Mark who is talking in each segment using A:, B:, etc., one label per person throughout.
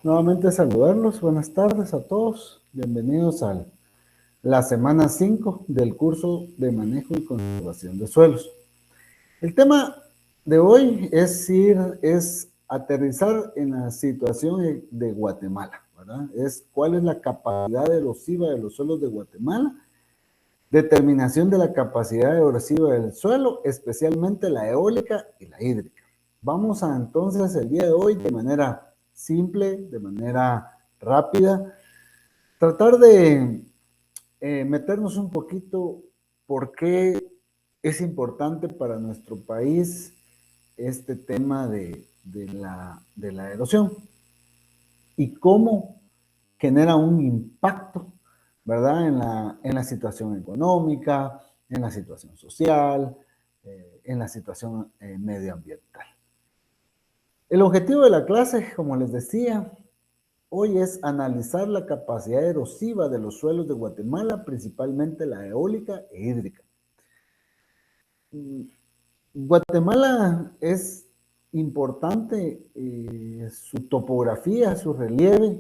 A: Nuevamente saludarlos, buenas tardes a todos, bienvenidos a la semana 5 del curso de manejo y conservación de suelos. El tema de hoy es aterrizar en la situación de Guatemala, ¿verdad? Es cuál es la capacidad erosiva de los suelos de Guatemala, determinación de la capacidad erosiva del suelo, especialmente la eólica y la hídrica. Vamos a entonces el día de hoy de manera simple, de manera rápida, tratar de meternos un poquito por qué es importante para nuestro país este tema de la erosión y cómo genera un impacto, ¿verdad? En la situación económica, en la situación social, en la situación medioambiental. El objetivo de la clase, como les decía, hoy es analizar la capacidad erosiva de los suelos de Guatemala, principalmente la eólica e hídrica. Guatemala es importante su topografía, su relieve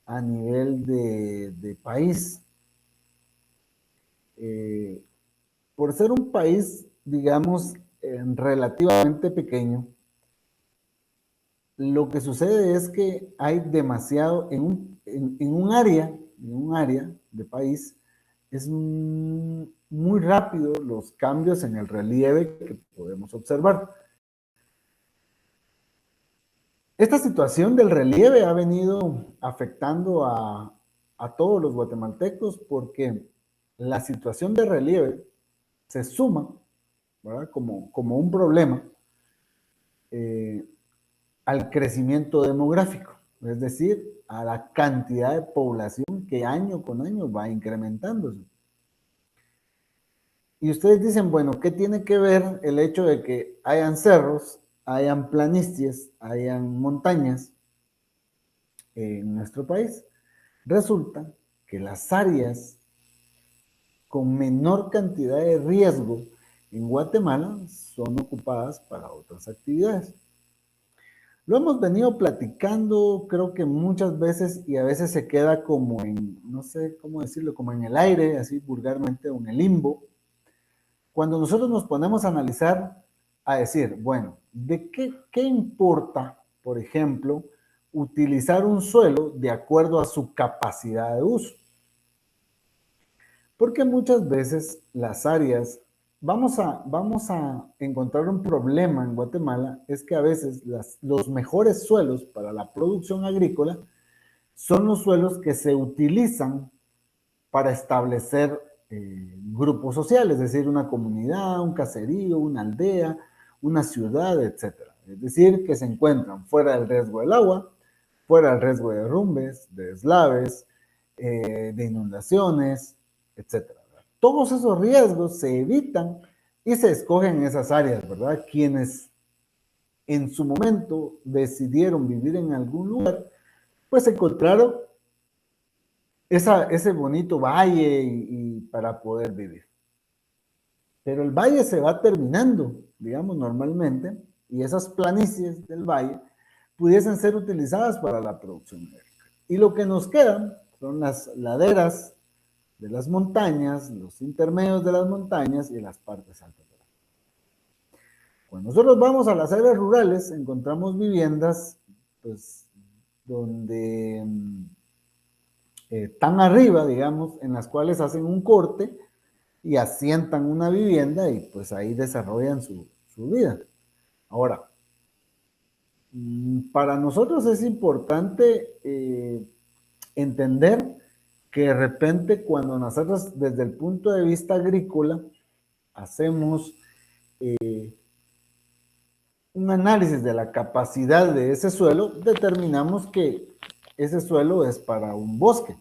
A: a nivel de país. Eh, por ser un país, digamos, relativamente pequeño, lo que sucede es que hay demasiado, en un área de país, es muy rápido los cambios en el relieve que podemos observar. Esta situación del relieve ha venido afectando a todos los guatemaltecos porque la situación de relieve se suma, ¿verdad? Como un problema eh, al crecimiento demográfico, es decir, a la cantidad de población que año con año va incrementándose. Y ustedes dicen, bueno, ¿qué tiene que ver el hecho de que hayan cerros, hayan planicies, hayan montañas en nuestro país? Resulta que las áreas con menor cantidad de riesgo en Guatemala son ocupadas para otras actividades. Lo hemos venido platicando, creo que muchas veces, y a veces se queda como en, no sé cómo decirlo, como en el aire, así vulgarmente, o en el limbo. Cuando nosotros nos ponemos a analizar, a decir, bueno, ¿qué importa, por ejemplo, utilizar un suelo de acuerdo a su capacidad de uso? Porque muchas veces las áreas, vamos a encontrar un problema en Guatemala, es que a veces los mejores suelos para la producción agrícola son los suelos que se utilizan para establecer grupos sociales, es decir, una comunidad, un caserío, una aldea, una ciudad, etcétera. Es decir, que se encuentran fuera del riesgo del agua, fuera del riesgo de derrumbes, de deslaves, de inundaciones, etcétera. Todos esos riesgos se evitan y se escogen en esas áreas, ¿verdad? Quienes en su momento decidieron vivir en algún lugar, pues encontraron ese bonito valle y para poder vivir. Pero el valle se va terminando, digamos, normalmente, y esas planicies del valle pudiesen ser utilizadas para la producción agrícola. Y lo que nos quedan son las laderas de las montañas, los intermedios de las montañas y las partes altas de las montañas. Cuando nosotros vamos a las áreas rurales, encontramos viviendas, pues, donde tan arriba, digamos, en las cuales hacen un corte y asientan una vivienda y pues ahí desarrollan su vida. Ahora, para nosotros es importante entender que de repente cuando nosotros desde el punto de vista agrícola hacemos un análisis de la capacidad de ese suelo, determinamos que ese suelo es para un bosque.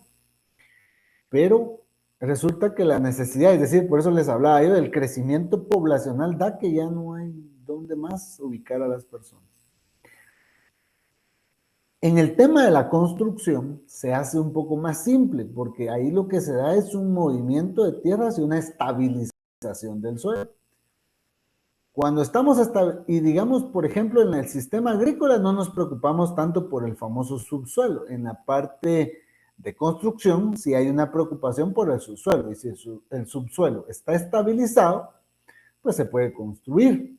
A: Pero resulta que la necesidad, es decir, por eso les hablaba yo, del crecimiento poblacional da que ya no hay dónde más ubicar a las personas. En el tema de la construcción se hace un poco más simple, porque ahí lo que se da es un movimiento de tierras y una estabilización del suelo. Cuando estamos y digamos, por ejemplo, en el sistema agrícola no nos preocupamos tanto por el famoso subsuelo. En la parte de construcción sí hay una preocupación por el subsuelo. Y si el subsuelo está estabilizado, pues se puede construir.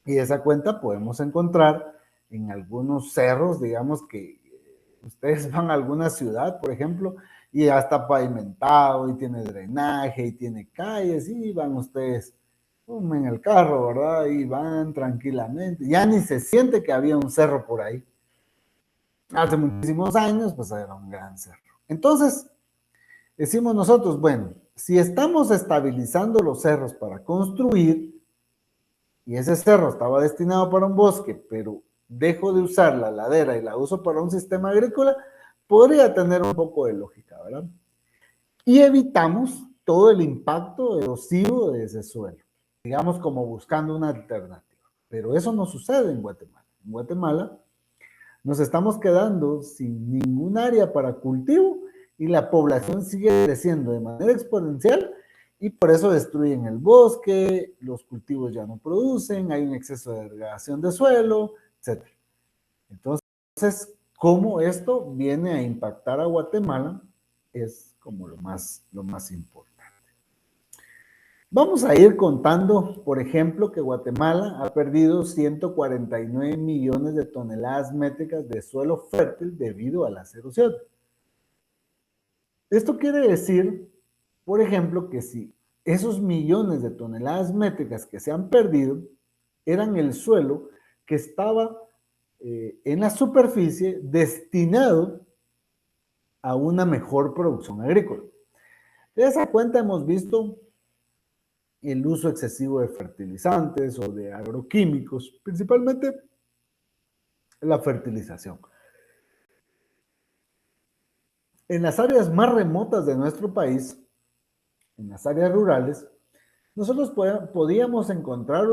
A: Y esa cuenta podemos encontrar en algunos cerros, digamos que ustedes van a alguna ciudad, por ejemplo, y ya está pavimentado, y tiene drenaje, y tiene calles, y van ustedes en el carro, ¿verdad? Y van tranquilamente. Ya ni se siente que había un cerro por ahí. Hace muchísimos años, pues era un gran cerro. Entonces, decimos nosotros, bueno, si estamos estabilizando los cerros para construir, y ese cerro estaba destinado para un bosque, pero dejo de usar la ladera y la uso para un sistema agrícola, podría tener un poco de lógica, ¿verdad? Y evitamos todo el impacto erosivo de ese suelo, digamos como buscando una alternativa. Pero eso no sucede en Guatemala. En Guatemala nos estamos quedando sin ningún área para cultivo y la población sigue creciendo de manera exponencial y por eso destruyen el bosque, los cultivos ya no producen, hay un exceso de degradación de suelo, etc. Entonces, ¿cómo esto viene a impactar a Guatemala? Es como lo más importante. Vamos a ir contando, por ejemplo, que Guatemala ha perdido 149 millones de toneladas métricas de suelo fértil debido a las erosiones. Esto quiere decir, por ejemplo, que si esos millones de toneladas métricas que se han perdido eran el suelo que estaba en la superficie destinado a una mejor producción agrícola. De esa cuenta hemos visto el uso excesivo de fertilizantes o de agroquímicos, principalmente la fertilización. En las áreas más remotas de nuestro país, en las áreas rurales, nosotros podíamos encontrar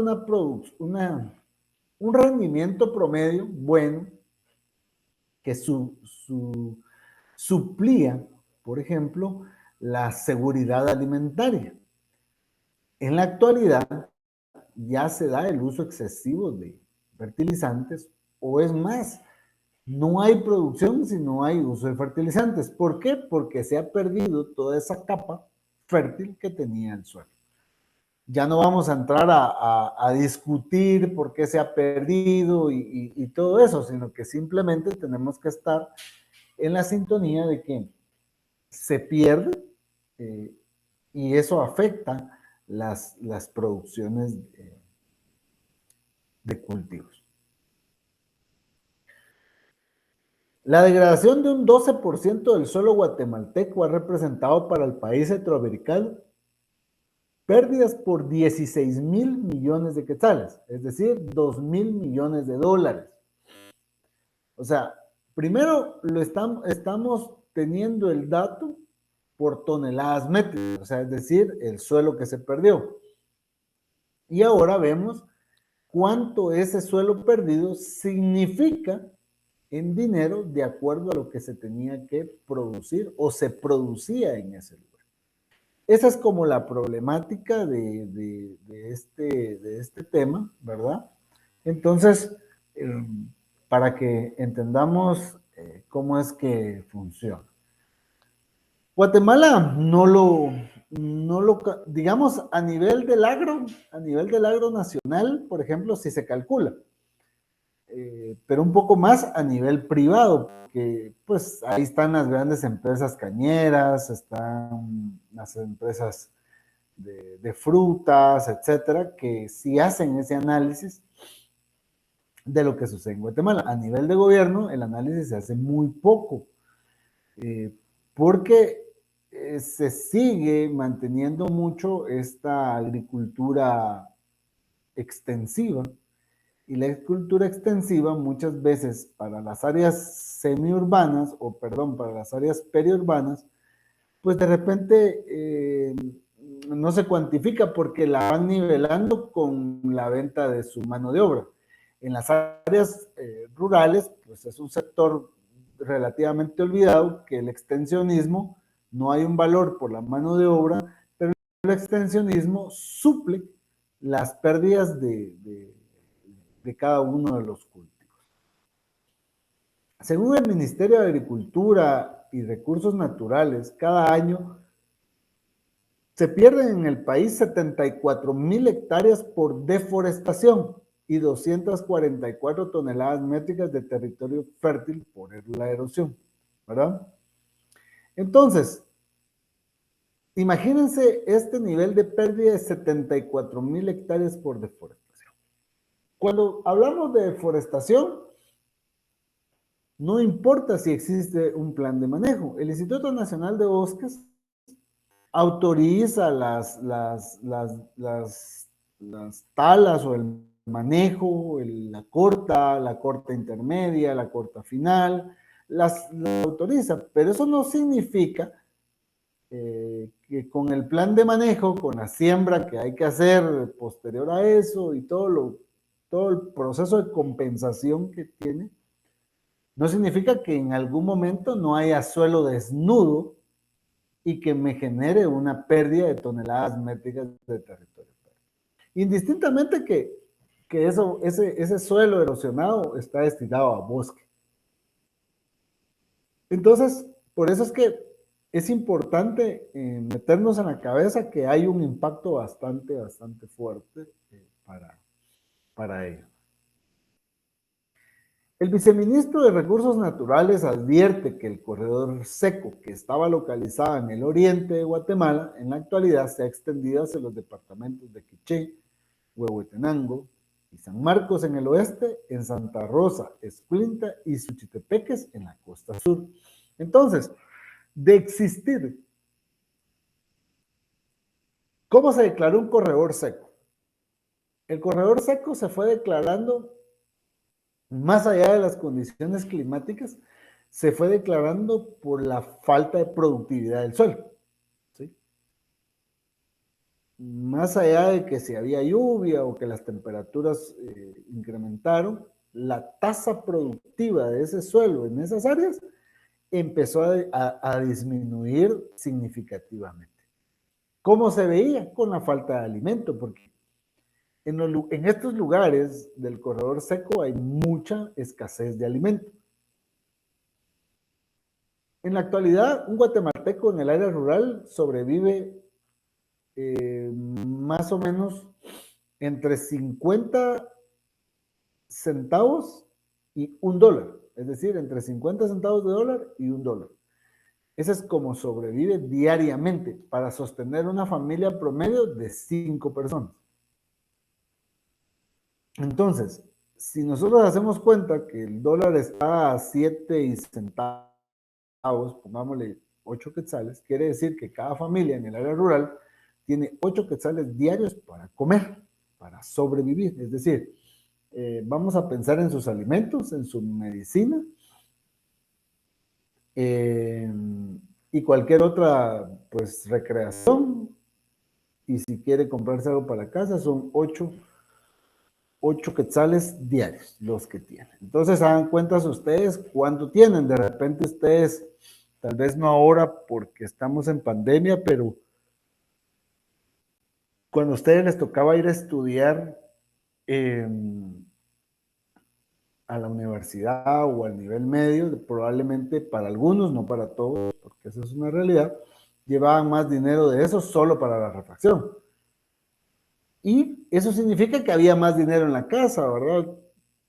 A: un rendimiento promedio bueno que suplía, por ejemplo, la seguridad alimentaria. En la actualidad ya se da el uso excesivo de fertilizantes o es más, no hay producción si no hay uso de fertilizantes. ¿Por qué? Porque se ha perdido toda esa capa fértil que tenía el suelo. Ya no vamos a entrar a discutir por qué se ha perdido y todo eso, sino que simplemente tenemos que estar en la sintonía de que se pierde y eso afecta las producciones de cultivos. La degradación de un 12% del suelo guatemalteco ha representado para el país centroamericano pérdidas por 16 mil millones de quetzales, es decir, 2.000 millones de dólares. O sea, primero estamos teniendo el dato por toneladas métricas, o sea, es decir, el suelo que se perdió. Y ahora vemos cuánto ese suelo perdido significa en dinero de acuerdo a lo que se tenía que producir o se producía en ese lugar. Esa es como la problemática de este tema, ¿verdad? Entonces, para que entendamos cómo es que funciona. Guatemala digamos, a nivel del agro nacional, por ejemplo, sí se calcula, pero un poco más a nivel privado, porque pues ahí están las grandes empresas cañeras, están las empresas de frutas, etcétera, que sí hacen ese análisis de lo que sucede en Guatemala. A nivel de gobierno, el análisis se hace muy poco, porque se sigue manteniendo mucho esta agricultura extensiva, y la agricultura extensiva muchas veces para las áreas semiurbanas, o perdón, para las áreas periurbanas, pues de repente no se cuantifica porque la van nivelando con la venta de su mano de obra. En las áreas rurales, pues es un sector relativamente olvidado, que el extensionismo, no hay un valor por la mano de obra, pero el extensionismo suple las pérdidas de cada uno de los cultivos. Según el Ministerio de Agricultura y Recursos Naturales, cada año se pierden en el país 74,000 hectáreas por deforestación y 244 toneladas métricas de territorio fértil por la erosión, ¿verdad? Entonces, imagínense este nivel de pérdida de 74,000 hectáreas por deforestación. Cuando hablamos de deforestación, no importa si existe un plan de manejo. El Instituto Nacional de Bosques autoriza las talas o el manejo, la corta intermedia, la corta final, las autoriza, pero eso no significa que con el plan de manejo, con la siembra que hay que hacer posterior a eso y todo el proceso de compensación que tiene, no significa que en algún momento no haya suelo desnudo y que me genere una pérdida de toneladas métricas de territorio. Indistintamente que ese suelo erosionado está destinado a bosque. Entonces, por eso es que es importante meternos en la cabeza que hay un impacto bastante fuerte para ello. El viceministro de Recursos Naturales advierte que el corredor seco que estaba localizado en el oriente de Guatemala, en la actualidad se ha extendido hacia los departamentos de Quiché, Huehuetenango y San Marcos en el oeste, en Santa Rosa, Escuintla y Suchitepeques en la costa sur. Entonces, de existir, ¿cómo se declaró un corredor seco? El corredor seco se fue declarando, más allá de las condiciones climáticas, se fue declarando por la falta de productividad del suelo. ¿Sí? Más allá de que si había lluvia o que las temperaturas incrementaron, la tasa productiva de ese suelo en esas áreas empezó a disminuir significativamente. ¿Cómo se veía? Con la falta de alimento, porque en estos lugares del corredor seco hay mucha escasez de alimento. En la actualidad, un guatemalteco en el área rural sobrevive más o menos entre 50 centavos y $1, es decir, entre 50 centavos de dólar y $1. Ese es como sobrevive diariamente para sostener una familia promedio de 5 personas. Entonces, si nosotros hacemos cuenta que el dólar está a 7 centavos, pongámosle 8 quetzales, quiere decir que cada familia en el área rural tiene 8 quetzales diarios para comer, para sobrevivir. Es decir, vamos a pensar en sus alimentos, en su medicina y cualquier otra pues recreación. Y si quiere comprarse algo para casa, son 8 quetzales diarios los que tienen. Entonces hagan cuentas ustedes cuánto tienen. De repente ustedes, tal vez no ahora porque estamos en pandemia, pero cuando a ustedes les tocaba ir a estudiar a la universidad o al nivel medio, probablemente para algunos, no para todos, porque eso es una realidad, llevaban más dinero de eso solo para la refacción. Y eso significa que había más dinero en la casa, ¿verdad?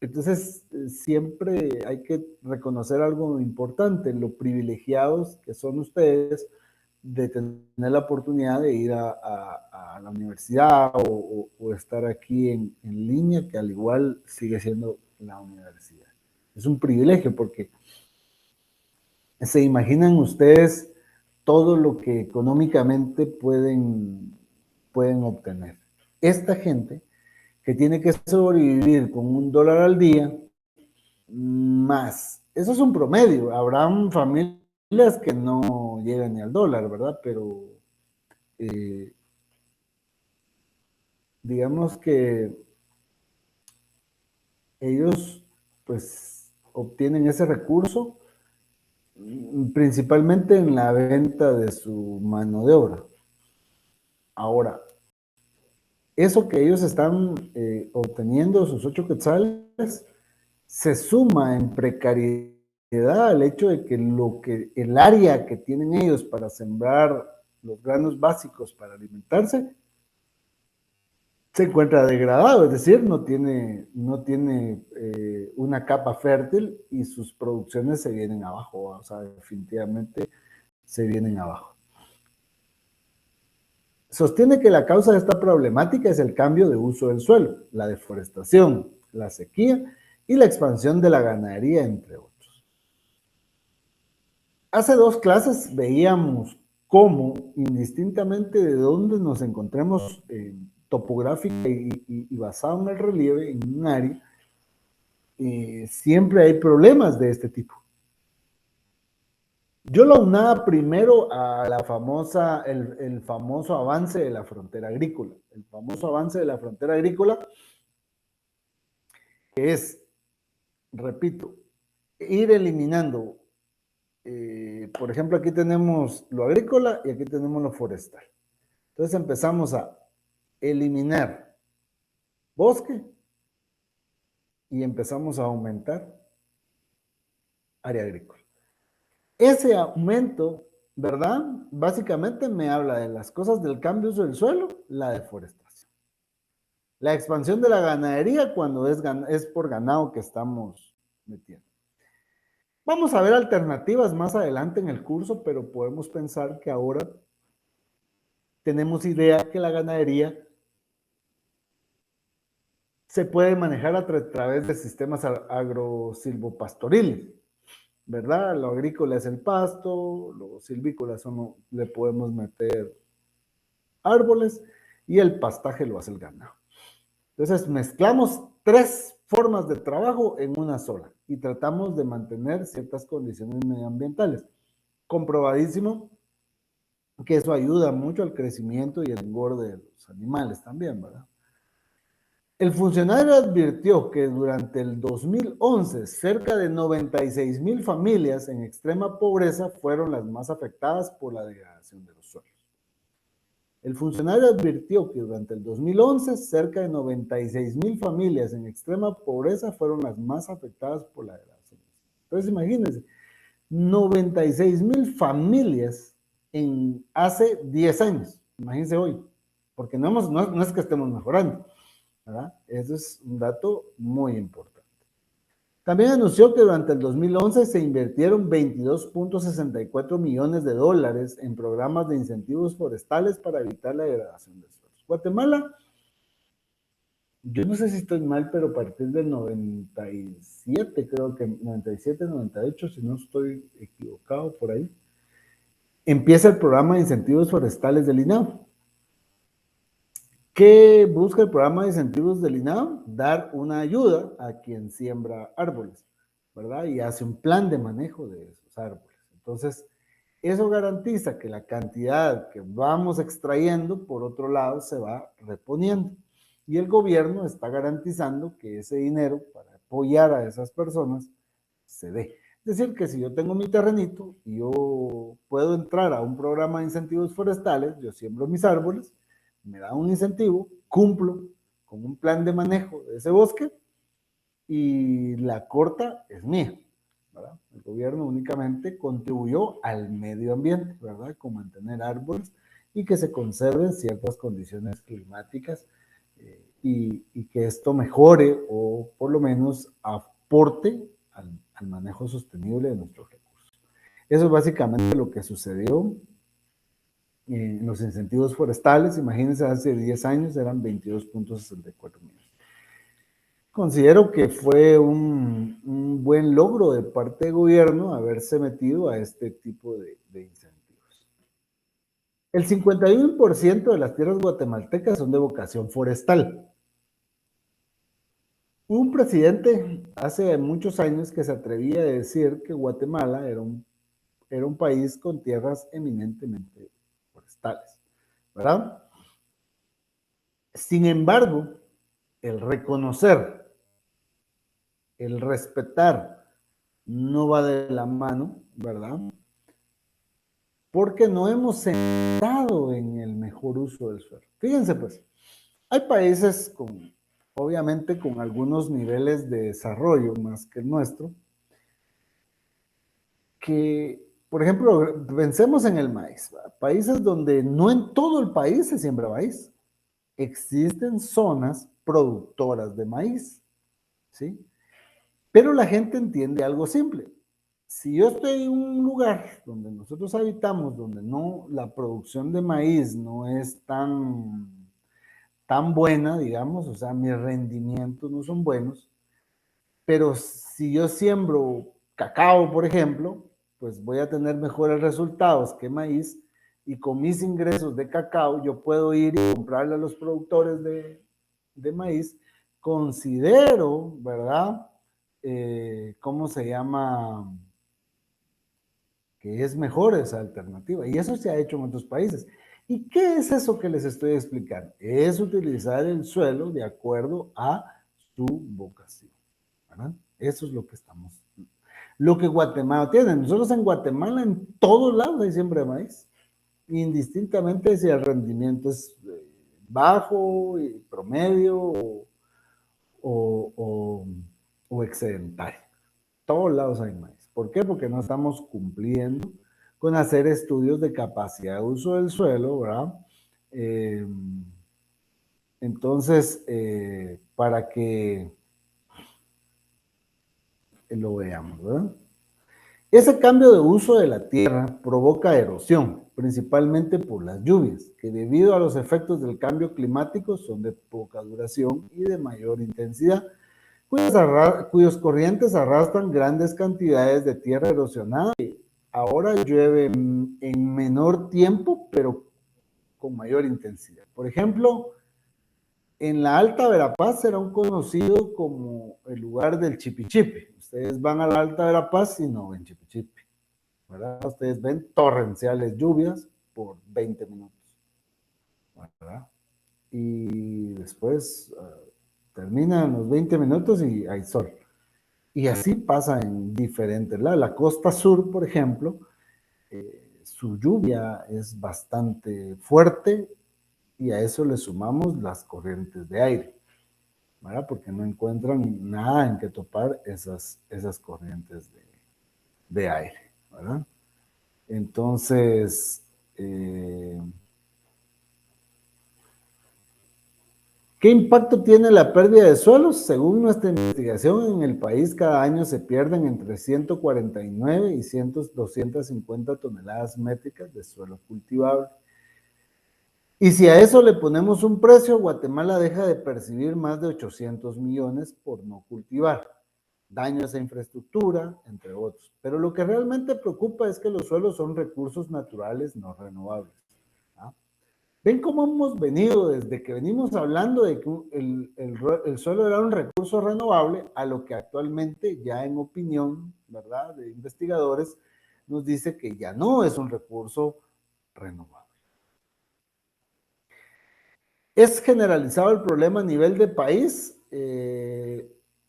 A: Entonces, siempre hay que reconocer algo importante, lo privilegiados que son ustedes de tener la oportunidad de ir a la universidad o estar aquí en línea, que al igual sigue siendo la universidad. Es un privilegio porque se imaginan ustedes todo lo que económicamente pueden obtener. Esta gente que tiene que sobrevivir con $1 al día, más, eso es un promedio, habrán familias que no llegan ni al dólar, ¿verdad? Pero digamos que ellos pues obtienen ese recurso principalmente en la venta de su mano de obra. Ahora, eso que ellos están obteniendo, sus 8 quetzales, se suma en precariedad al hecho de que el área que tienen ellos para sembrar los granos básicos para alimentarse se encuentra degradado, es decir, no tiene una capa fértil y sus producciones se vienen abajo, o sea, definitivamente se vienen abajo. Sostiene que la causa de esta problemática es el cambio de uso del suelo, la deforestación, la sequía y la expansión de la ganadería, entre otros. Hace 2 clases veíamos cómo, indistintamente de dónde nos encontremos topográfica y basado en el relieve, en un área, siempre hay problemas de este tipo. Yo lo unaba primero a el famoso avance de la frontera agrícola. El famoso avance de la frontera agrícola que es, repito, ir eliminando, por ejemplo, aquí tenemos lo agrícola y aquí tenemos lo forestal. Entonces empezamos a eliminar bosque y empezamos a aumentar área agrícola. Ese aumento, ¿verdad? Básicamente me habla de las cosas del cambio de uso del suelo, la deforestación. La expansión de la ganadería cuando es por ganado que estamos metiendo. Vamos a ver alternativas más adelante en el curso, pero podemos pensar que ahora tenemos idea que la ganadería se puede manejar a través de sistemas agrosilvopastoriles, ¿verdad? Lo agrícola es el pasto, lo silvícola le podemos meter árboles y el pastaje lo hace el ganado. Entonces mezclamos 3 formas de trabajo en una sola y tratamos de mantener ciertas condiciones medioambientales. Comprobadísimo que eso ayuda mucho al crecimiento y el engorde de los animales también, ¿verdad? El funcionario advirtió que durante el 2011 cerca de 96,000 familias en extrema pobreza fueron las más afectadas por la degradación de los suelos. El funcionario advirtió que durante el 2011 cerca de 96,000 familias en extrema pobreza fueron las más afectadas por la degradación. Entonces imagínense, 96,000 familias hace 10 años, imagínense hoy, porque no es que estemos mejorando, ¿verdad? Eso es un dato muy importante. También anunció que durante el 2011 se invirtieron 22.64 millones de dólares en programas de incentivos forestales para evitar la degradación de suelos. Guatemala, yo no sé si estoy mal, pero a partir del 97, creo que 97, 98, si no estoy equivocado por ahí, empieza el programa de incentivos forestales del INAO. ¿Qué busca el programa de incentivos del INAO? Dar una ayuda a quien siembra árboles, ¿verdad? Y hace un plan de manejo de esos árboles. Entonces, eso garantiza que la cantidad que vamos extrayendo, por otro lado, se va reponiendo. Y el gobierno está garantizando que ese dinero para apoyar a esas personas se dé. Es decir, que si yo tengo mi terrenito y yo puedo entrar a un programa de incentivos forestales, yo siembro mis árboles, me da un incentivo, cumplo con un plan de manejo de ese bosque y la corta es mía, ¿verdad? El gobierno únicamente contribuyó al medio ambiente, ¿verdad? Con mantener árboles y que se conserven ciertas condiciones climáticas y que esto mejore o por lo menos aporte al manejo sostenible de nuestros recursos. Eso es básicamente lo que sucedió en los incentivos forestales. Imagínense, hace 10 años eran 22.64 millones. Considero que fue un buen logro de parte del gobierno haberse metido a este tipo de incentivos. El 51% de las tierras guatemaltecas son de vocación forestal. Hubo un presidente hace muchos años que se atrevía a decir que Guatemala era un país con tierras eminentemente forestales, ¿verdad? Sin embargo, el reconocer, el respetar, no va de la mano, ¿verdad? Porque no hemos sentado en el mejor uso del suelo. Fíjense pues, Hay países obviamente con algunos niveles de desarrollo más que el nuestro, que, por ejemplo, pensemos en el maíz, ¿verdad? Países donde no en todo el país se siembra maíz. Existen zonas productoras de maíz, ¿sí? Pero la gente entiende algo simple. Si yo estoy en un lugar donde nosotros habitamos, donde no, la producción de maíz no es tan buena, digamos, o sea, mis rendimientos no son buenos, pero si yo siembro cacao, por ejemplo, pues voy a tener mejores resultados que maíz y con mis ingresos de cacao yo puedo ir y comprarle a los productores de maíz. Considero, ¿verdad? ¿Cómo se llama? Que es mejor esa alternativa. Y eso se ha hecho en otros países. ¿Y qué es eso que les estoy explicando? Es utilizar el suelo de acuerdo a su vocación, ¿verdad? Eso es lo que lo que Guatemala tiene. Nosotros en Guatemala, en todos lados hay siembra de maíz, indistintamente si el rendimiento es bajo, promedio o, o excedentario. Todos lados hay maíz. ¿Por qué? Porque no estamos cumpliendo con hacer estudios de capacidad de uso del suelo, ¿verdad? Eh, entonces, para que lo veamos, ¿verdad? Ese cambio de uso de la tierra provoca erosión, principalmente por las lluvias, que debido a los efectos del cambio climático son de poca duración y de mayor intensidad, cuyos corrientes arrastran grandes cantidades de tierra erosionada. Ahora llueve en menor tiempo, pero con mayor intensidad. Por ejemplo, en la Alta Verapaz será un conocido como el lugar del chipichipi. Ustedes van a la Alta Verapaz y no ven chipichipi, ¿verdad? Ustedes ven torrenciales lluvias por 20 minutos, ¿verdad? Y después terminan los 20 minutos y hay sol. Y así pasa en diferentes lados. La costa sur, por ejemplo, su lluvia es bastante fuerte y a eso le sumamos las corrientes de aire, ¿verdad? Porque no encuentran nada en que topar esas corrientes de aire, ¿verdad? Entonces, eh, ¿qué impacto tiene la pérdida de suelos? Según nuestra investigación, en el país cada año se pierden entre 149 y 250 toneladas métricas de suelo cultivable. Y si a eso le ponemos un precio, Guatemala deja de percibir más de 800 millones por no cultivar, daños a infraestructura, entre otros. Pero lo que realmente preocupa es que los suelos son recursos naturales no renovables. ¿Ah? ¿Ven cómo hemos venido desde que venimos hablando de que el suelo era un recurso renovable a lo que actualmente ya en opinión, ¿verdad?, de investigadores, nos dice que ya no es un recurso renovable? Es generalizado el problema a nivel de país.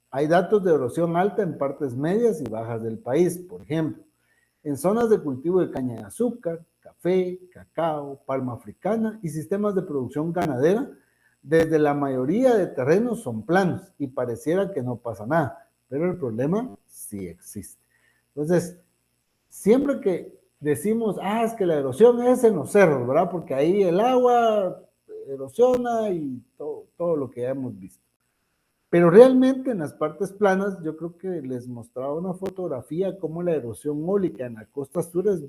A: Hay datos de erosión alta en partes medias y bajas del país. Por ejemplo, en zonas de cultivo de caña de azúcar, café, cacao, palma africana y sistemas de producción ganadera, desde la mayoría de terrenos son planos y pareciera que no pasa nada, pero el problema sí existe. Entonces, siempre que decimos, es que la erosión es en los cerros, ¿verdad? Porque ahí el agua erosiona y todo lo que ya hemos visto. Pero realmente en las partes planas, yo creo que les mostraba una fotografía como la erosión ólica en la costa sur es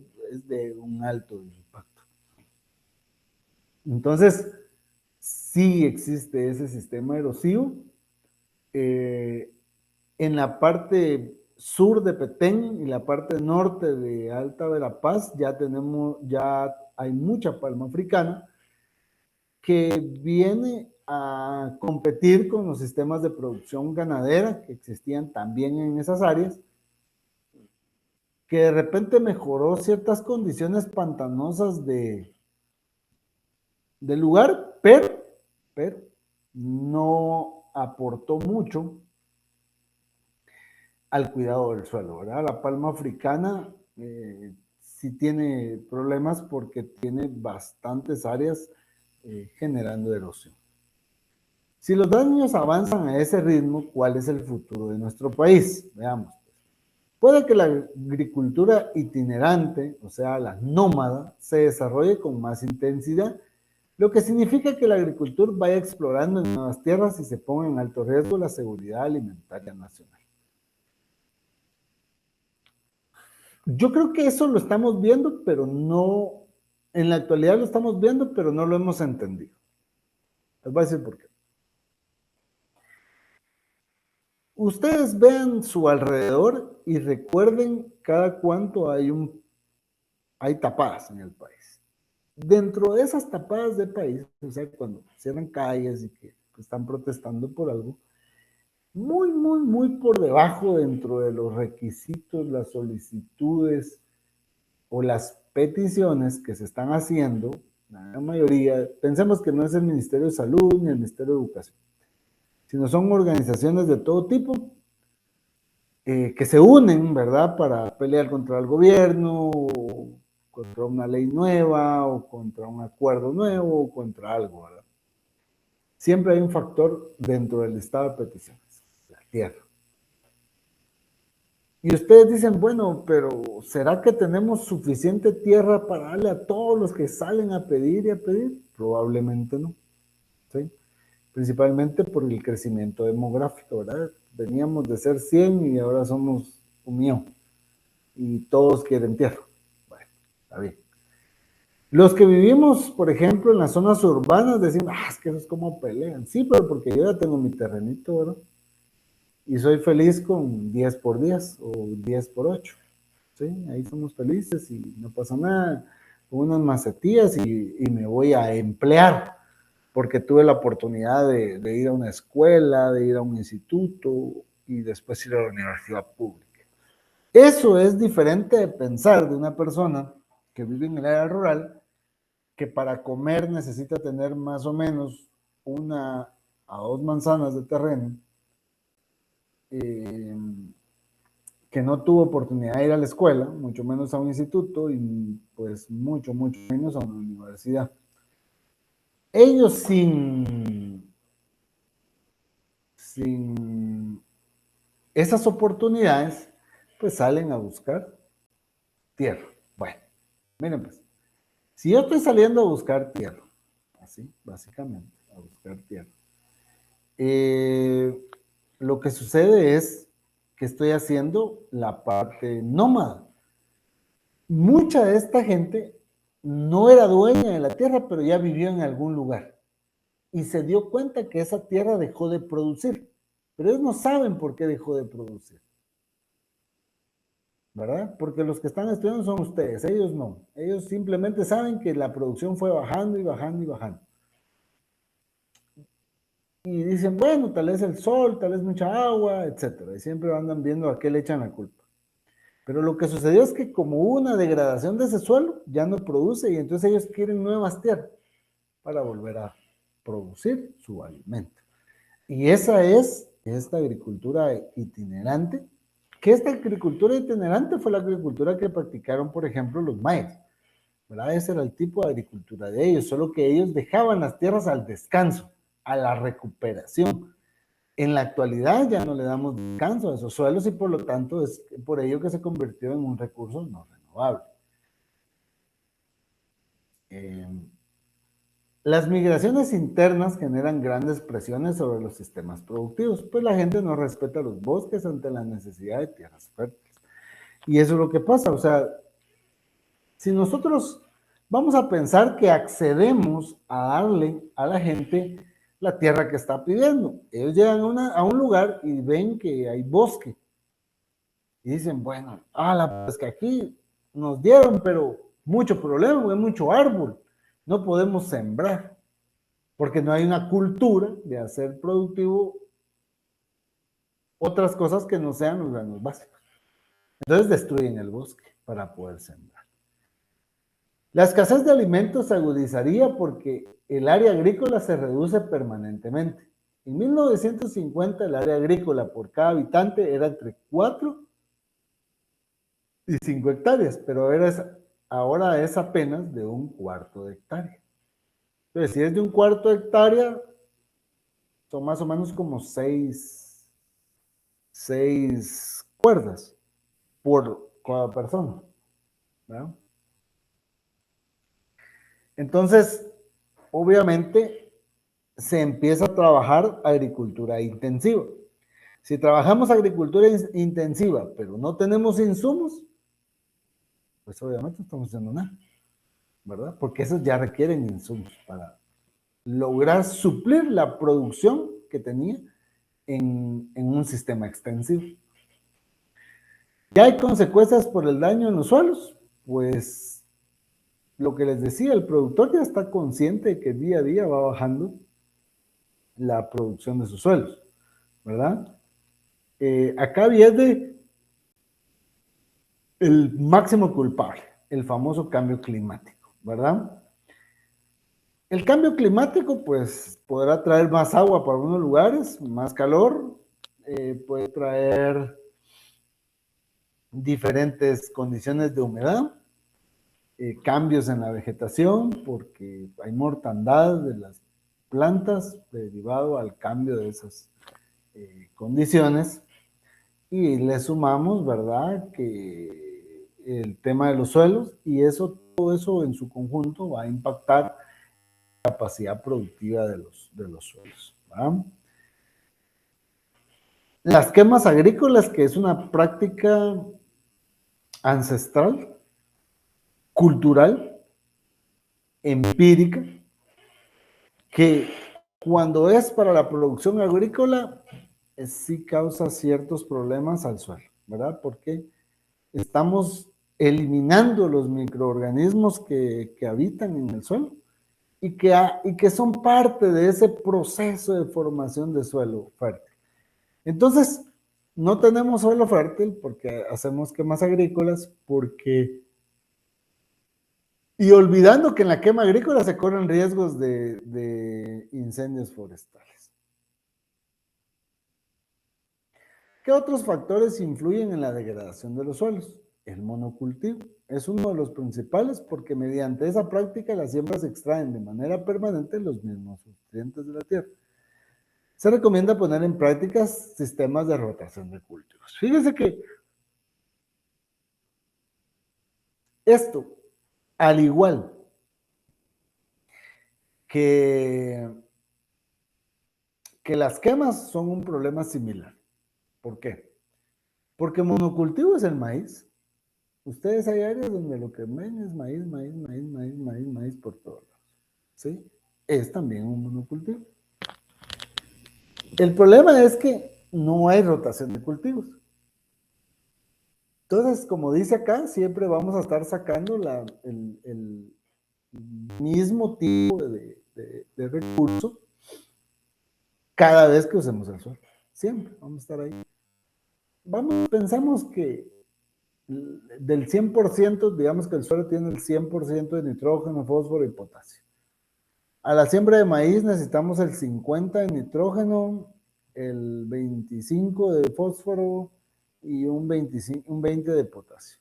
A: de un alto impacto. Entonces, sí existe ese sistema erosivo. En la parte sur de Petén y la parte norte de Alta Verapaz ya hay mucha palma africana que viene a competir con los sistemas de producción ganadera que existían también en esas áreas, que de repente mejoró ciertas condiciones pantanosas del lugar, pero no aportó mucho al cuidado del suelo, ¿verdad? La palma africana sí tiene problemas porque tiene bastantes áreas generando erosión. Si los daños avanzan a ese ritmo, ¿cuál es el futuro de nuestro país? Veamos. Puede que la agricultura itinerante, o sea, la nómada, se desarrolle con más intensidad, lo que significa que la agricultura vaya explorando en nuevas tierras y se ponga en alto riesgo la seguridad alimentaria nacional. Yo creo que eso lo estamos viendo, pero no, en la actualidad lo estamos viendo, pero no lo hemos entendido. Les voy a decir por qué. Ustedes vean su alrededor y recuerden cada cuánto hay tapadas en el país. Dentro de esas tapadas de país, o sea, cuando cierran calles y que están protestando por algo, muy, muy, muy por debajo dentro de los requisitos, las solicitudes o las peticiones que se están haciendo, la mayoría, pensemos que no es el Ministerio de Salud ni el Ministerio de Educación, sino son organizaciones de todo tipo que se unen, ¿verdad?, para pelear contra el gobierno, o contra una ley nueva, o contra un acuerdo nuevo, o contra algo, ¿verdad? Siempre hay un factor dentro del listado de peticiones, la tierra. Y ustedes dicen, bueno, pero ¿será que tenemos suficiente tierra para darle a todos los que salen a pedir y a pedir? Probablemente no, ¿sí? Principalmente por el crecimiento demográfico, ¿verdad? Veníamos de ser 100 y ahora somos 1.000.000 y todos quieren tierra. Bueno, está bien. Los que vivimos, por ejemplo, en las zonas urbanas decimos, es que eso es como pelean. Sí, pero porque yo ya tengo mi terrenito, ¿verdad? Y soy feliz con 10 por 10 o 10 por 8. ¿Sí? Ahí somos felices y no pasa nada. Con unas macetías y me voy a emplear porque tuve la oportunidad de ir a una escuela, de ir a un instituto y después ir a la universidad pública. Eso es diferente de pensar de una persona que vive en el área rural, que para comer necesita tener más o menos 1 a 2 manzanas de terreno, que no tuvo oportunidad de ir a la escuela, mucho menos a un instituto y pues mucho, mucho menos a una universidad. Ellos sin esas oportunidades, pues salen a buscar tierra. Bueno, miren pues, si yo estoy saliendo a buscar tierra, así, básicamente, a buscar tierra, lo que sucede es que estoy haciendo la parte nómada. Mucha de esta gente no era dueña de la tierra, pero ya vivió en algún lugar y se dio cuenta que esa tierra dejó de producir, pero ellos no saben por qué dejó de producir, ¿verdad? Porque los que están estudiando son ustedes, ellos no. Ellos simplemente saben que la producción fue bajando y bajando y bajando. Y dicen, bueno, tal vez el sol, tal vez mucha agua, etcétera. Y siempre andan viendo a qué le echan la culpa. Pero lo que sucedió es que como hubo una degradación de ese suelo, ya no produce y entonces ellos quieren nuevas tierras para volver a producir su alimento. Y esa es esta agricultura itinerante, que esta agricultura itinerante fue la agricultura que practicaron, por ejemplo, los mayas, ¿verdad? Ese era el tipo de agricultura de ellos, solo que ellos dejaban las tierras al descanso, a la recuperación. En la actualidad ya no le damos descanso a esos suelos y por lo tanto es por ello que se convirtió en un recurso no renovable. Las migraciones internas generan grandes presiones sobre los sistemas productivos, pues la gente no respeta los bosques ante la necesidad de tierras fértiles. Y eso es lo que pasa, o sea, si nosotros vamos a pensar que accedemos a darle a la gente la tierra que está pidiendo, ellos llegan a un lugar y ven que hay bosque y dicen, bueno, pues que aquí nos dieron, pero mucho problema, hay mucho árbol, no podemos sembrar, porque no hay una cultura de hacer productivo otras cosas que no sean los granos básicos. Entonces destruyen el bosque para poder sembrar. La escasez de alimentos se agudizaría porque el área agrícola se reduce permanentemente. En 1950 el área agrícola por cada habitante era entre 4 y 5 hectáreas, pero ahora es apenas de 1/4 de hectárea. Entonces, si es de 1/4 de hectárea, son más o menos como seis cuerdas por cada persona, ¿verdad? Entonces, obviamente, se empieza a trabajar agricultura intensiva. Si trabajamos agricultura intensiva, pero no tenemos insumos, pues obviamente no estamos haciendo nada, ¿verdad? Porque esos ya requieren insumos para lograr suplir la producción que tenía en un sistema extensivo. ¿Ya hay consecuencias por el daño en los suelos? Pues lo que les decía, el productor ya está consciente de que día a día va bajando la producción de sus suelos, ¿verdad? Acá viene el máximo culpable, el famoso cambio climático, ¿verdad? El cambio climático, pues, podrá traer más agua para algunos lugares, más calor, puede traer diferentes condiciones de humedad, cambios en la vegetación, porque hay mortandad de las plantas derivado al cambio de esas condiciones. Y le sumamos, ¿verdad?, que el tema de los suelos, y eso, todo eso en su conjunto va a impactar la capacidad productiva de los suelos, ¿verdad? Las quemas agrícolas, que es una práctica ancestral, cultural, empírica, que cuando es para la producción agrícola, sí causa ciertos problemas al suelo, ¿verdad? Porque estamos eliminando los microorganismos que habitan en el suelo y que son parte de ese proceso de formación de suelo fértil. Entonces, no tenemos suelo fértil porque hacemos quemas agrícolas, y olvidando que en la quema agrícola se corren riesgos de incendios forestales. ¿Qué otros factores influyen en la degradación de los suelos? El monocultivo es uno de los principales porque mediante esa práctica las siembras extraen de manera permanente los mismos nutrientes de la tierra. Se recomienda poner en práctica sistemas de rotación de cultivos. Fíjense que esto, al igual que, que las quemas, son un problema similar. ¿Por qué? Porque monocultivo es el maíz. Ustedes hay áreas donde lo que ven es maíz, maíz, maíz, maíz, maíz, maíz por todos lados. ¿Sí? Es también un monocultivo. El problema es que no hay rotación de cultivos. Entonces, como dice acá, siempre vamos a estar sacando el mismo tipo de recurso cada vez que usemos el suelo. Siempre vamos a estar ahí. Pensamos que del 100%, digamos que el suelo tiene el 100% de nitrógeno, fósforo y potasio. A la siembra de maíz necesitamos el 50 de nitrógeno, el 25 de fósforo y un 20 de potasio.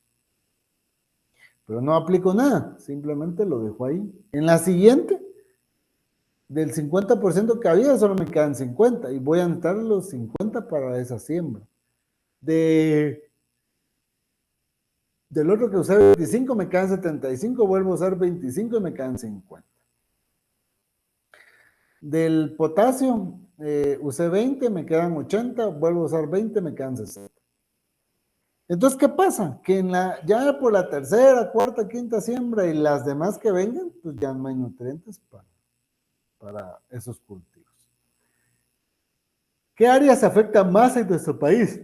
A: Pero no aplico nada, simplemente lo dejo ahí. En la siguiente, del 50% que había, solo me quedan 50 y voy a necesitar los 50 para esa siembra. Del otro que usé 25 me quedan 75, vuelvo a usar 25 y me quedan 50. Del potasio, usé 20, me quedan 80, vuelvo a usar 20, me quedan 60. Entonces, ¿qué pasa? Que ya por la tercera, cuarta, quinta siembra y las demás que vengan, pues ya no hay nutrientes para esos cultivos. ¿Qué áreas afectan más en nuestro país?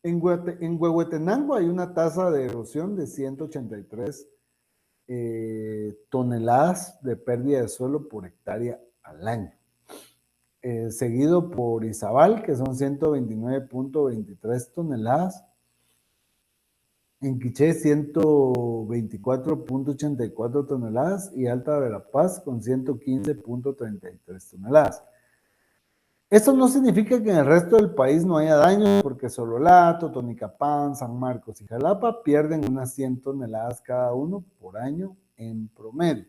A: En Huehuetenango hay una tasa de erosión de 183 toneladas de pérdida de suelo por hectárea al año. Seguido por Izabal, que son 129.23 toneladas. En Quiché, 124.84 toneladas. Y Alta Verapaz, con 115.33 toneladas. Esto no significa que en el resto del país no haya daño, porque Sololá, Tonicapán, San Marcos y Jalapa pierden unas 100 toneladas cada uno por año en promedio.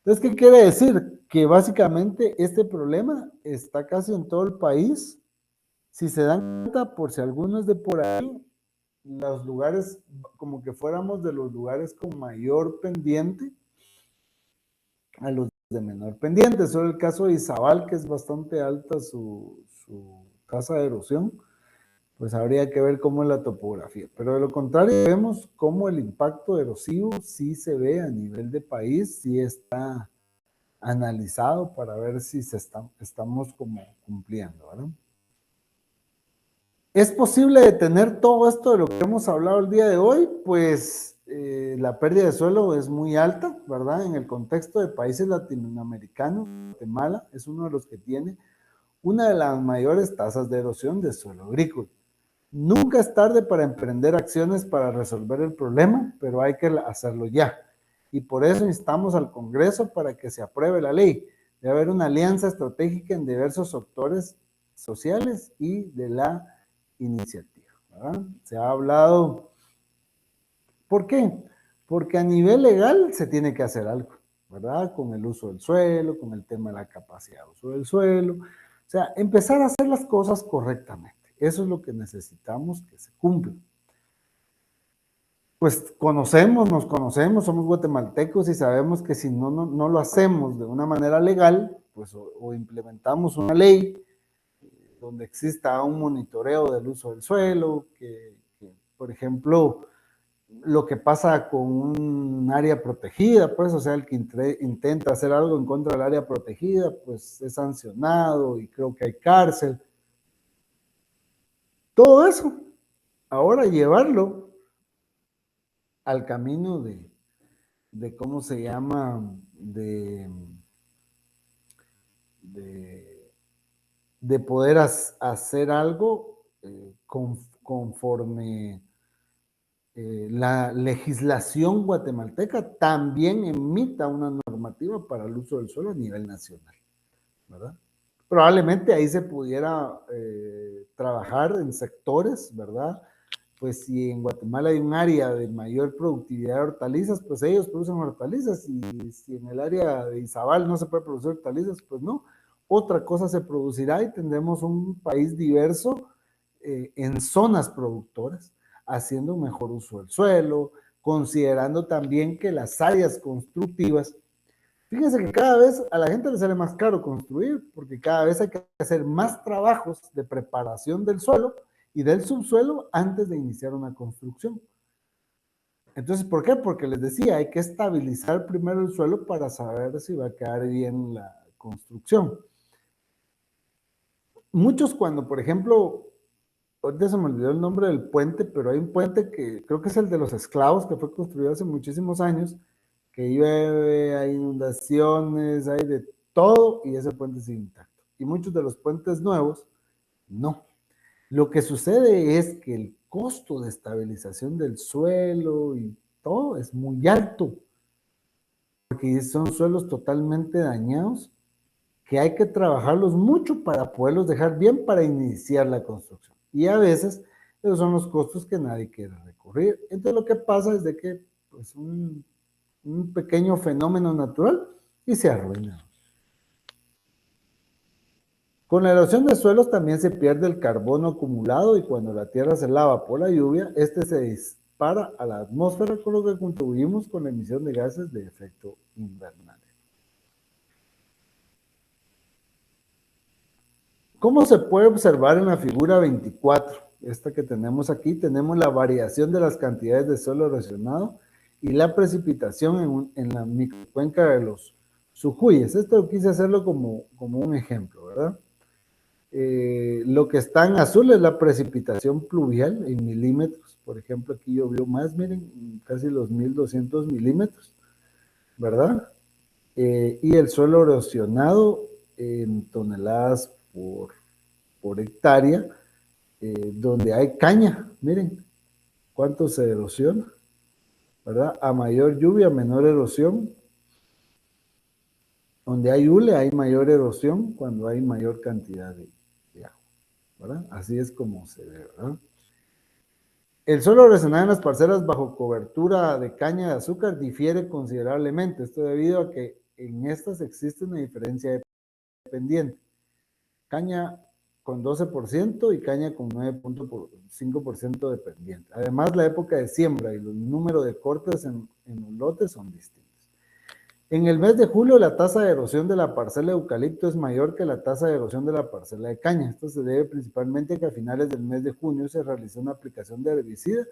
A: Entonces, ¿qué quiere decir? Que básicamente este problema está casi en todo el país. Si se dan cuenta, por si alguno es de por ahí, los lugares, como que fuéramos de los lugares con mayor pendiente a los de menor pendiente. Solo el caso de Izabal, que es bastante alta su tasa de erosión, pues habría que ver cómo es la topografía. Pero de lo contrario, vemos cómo el impacto erosivo sí se ve a nivel de país, sí está analizado para ver si estamos como cumpliendo, ¿verdad? ¿Es posible detener todo esto de lo que hemos hablado el día de hoy? Pues la pérdida de suelo es muy alta, ¿verdad? En el contexto de países latinoamericanos, Guatemala es uno de los que tiene una de las mayores tasas de erosión de suelo agrícola. Nunca es tarde para emprender acciones para resolver el problema, pero hay que hacerlo ya. Y por eso instamos al Congreso para que se apruebe la ley. Debe haber una alianza estratégica en diversos sectores sociales y de la iniciativa, ¿verdad? Se ha hablado. ¿Por qué? Porque a nivel legal se tiene que hacer algo, ¿verdad? Con el uso del suelo, con el tema de la capacidad de uso del suelo. O sea, empezar a hacer las cosas correctamente. Eso es lo que necesitamos que se cumpla. Pues nos conocemos, somos guatemaltecos y sabemos que si no lo hacemos de una manera legal, pues o implementamos una ley donde exista un monitoreo del uso del suelo, por ejemplo, lo que pasa con un área protegida, pues, o sea, el que intenta hacer algo en contra del área protegida, pues es sancionado y creo que hay cárcel. Todo eso, ahora llevarlo al camino ¿cómo se llama? De, de poder hacer algo conforme la legislación guatemalteca también emita una normativa para el uso del suelo a nivel nacional, ¿verdad? Probablemente ahí se pudiera trabajar en sectores, ¿verdad? Pues si en Guatemala hay un área de mayor productividad de hortalizas, pues ellos producen hortalizas, y si en el área de Izabal no se puede producir hortalizas, pues no. Otra cosa se producirá y tendremos un país diverso en zonas productoras, haciendo un mejor uso del suelo, considerando también que las áreas constructivas. Fíjense que cada vez a la gente le sale más caro construir, porque cada vez hay que hacer más trabajos de preparación del suelo y del subsuelo antes de iniciar una construcción. Entonces, ¿por qué? Porque les decía, hay que estabilizar primero el suelo para saber si va a quedar bien la construcción. Muchos cuando, por ejemplo, ahorita se me olvidó el nombre del puente, pero hay un puente que creo que es el de los esclavos, que fue construido hace muchísimos años, que llueve, hay inundaciones, hay de todo, y ese puente sigue intacto. Y muchos de los puentes nuevos, no. Lo que sucede es que el costo de estabilización del suelo y todo es muy alto, porque son suelos totalmente dañados, que hay que trabajarlos mucho para poderlos dejar bien para iniciar la construcción. Y a veces esos son los costos que nadie quiere recurrir. Entonces lo que pasa es de que pues, un pequeño fenómeno natural y se arruina. Con la erosión de suelos también se pierde el carbono acumulado, y cuando la tierra se lava por la lluvia, este se dispara a la atmósfera, con lo que contribuimos con la emisión de gases de efecto invernadero. ¿Cómo se puede observar en la figura 24? Esta que tenemos aquí, tenemos la variación de las cantidades de suelo erosionado y la precipitación en la microcuenca de los Sujuyes. Esto quise hacerlo como un ejemplo, ¿verdad? Lo que está en azul es la precipitación pluvial en milímetros. Por ejemplo, aquí llovió más, miren, casi los 1200 milímetros, ¿verdad? Y el suelo erosionado en toneladas por hectárea, donde hay caña, miren cuánto se erosiona, ¿verdad? A mayor lluvia, menor erosión. Donde hay hule, hay mayor erosión cuando hay mayor cantidad de agua, ¿verdad? Así es como se ve, ¿verdad? El suelo erosionado en las parcelas bajo cobertura de caña de azúcar difiere considerablemente. Esto debido a que en estas existe una diferencia dependiente. Caña con 12% y caña con 9.5% de pendiente. Además, la época de siembra y los números de cortes en los lotes son distintos. En el mes de julio, la tasa de erosión de la parcela de eucalipto es mayor que la tasa de erosión de la parcela de caña. Esto se debe principalmente a que a finales del mes de junio se realizó una aplicación de herbicida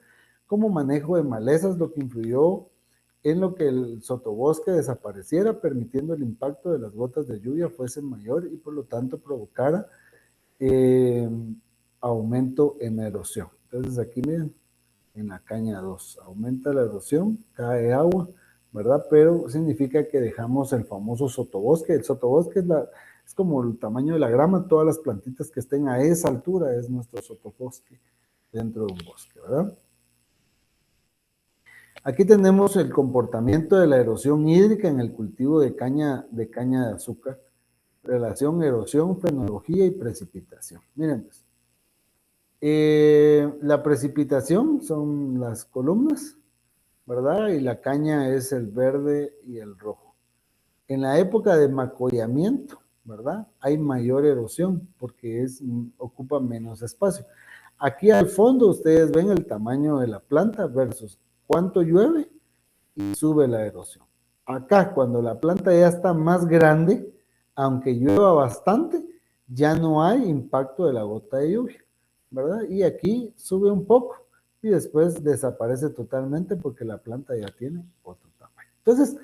A: como manejo de malezas, lo que influyó en lo que el sotobosque desapareciera, permitiendo el impacto de las gotas de lluvia fuese mayor y por lo tanto provocara aumento en la erosión. Entonces aquí miren, en la caña 2, aumenta la erosión, cae agua, ¿verdad? Pero significa que dejamos el famoso sotobosque. El sotobosque es como el tamaño de la grama, todas las plantitas que estén a esa altura es nuestro sotobosque dentro de un bosque, ¿verdad? Aquí tenemos el comportamiento de la erosión hídrica en el cultivo de caña de azúcar, relación erosión, fenología y precipitación. Miren pues, la precipitación son las columnas, ¿verdad? Y la caña es el verde y el rojo. En la época de macollamiento, ¿verdad? Hay mayor erosión porque ocupa menos espacio. Aquí al fondo ustedes ven el tamaño de la planta versus cuánto llueve y sube la erosión. Acá, cuando la planta ya está más grande, aunque llueva bastante, ya no hay impacto de la gota de lluvia, ¿verdad? Y aquí sube un poco y después desaparece totalmente porque la planta ya tiene otro tamaño. Entonces,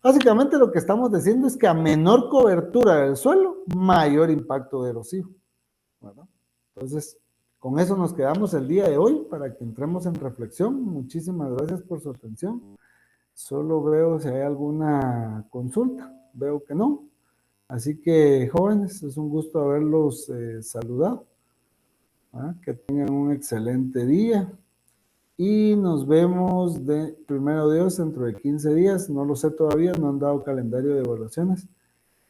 A: básicamente lo que estamos diciendo es que a menor cobertura del suelo, mayor impacto erosivo, ¿verdad? Entonces, con eso nos quedamos el día de hoy para que entremos en reflexión. Muchísimas gracias por su atención. Solo veo si hay alguna consulta. Veo que no. Así que, jóvenes, es un gusto haberlos saludado. Que tengan un excelente día. Y nos vemos primero Dios dentro de 15 días. No lo sé todavía, no han dado calendario de evaluaciones.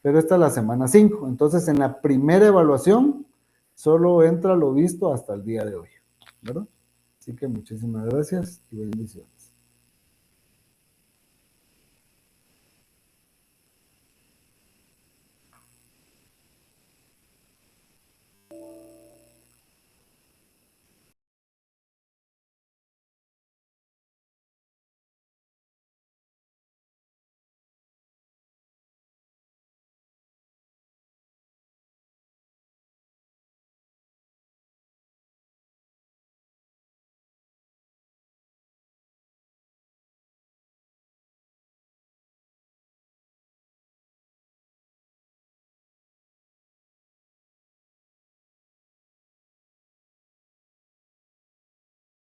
A: Pero esta es la semana 5. Entonces, en la primera evaluación, solo entra lo visto hasta el día de hoy, ¿verdad? Así que muchísimas gracias y bendiciones.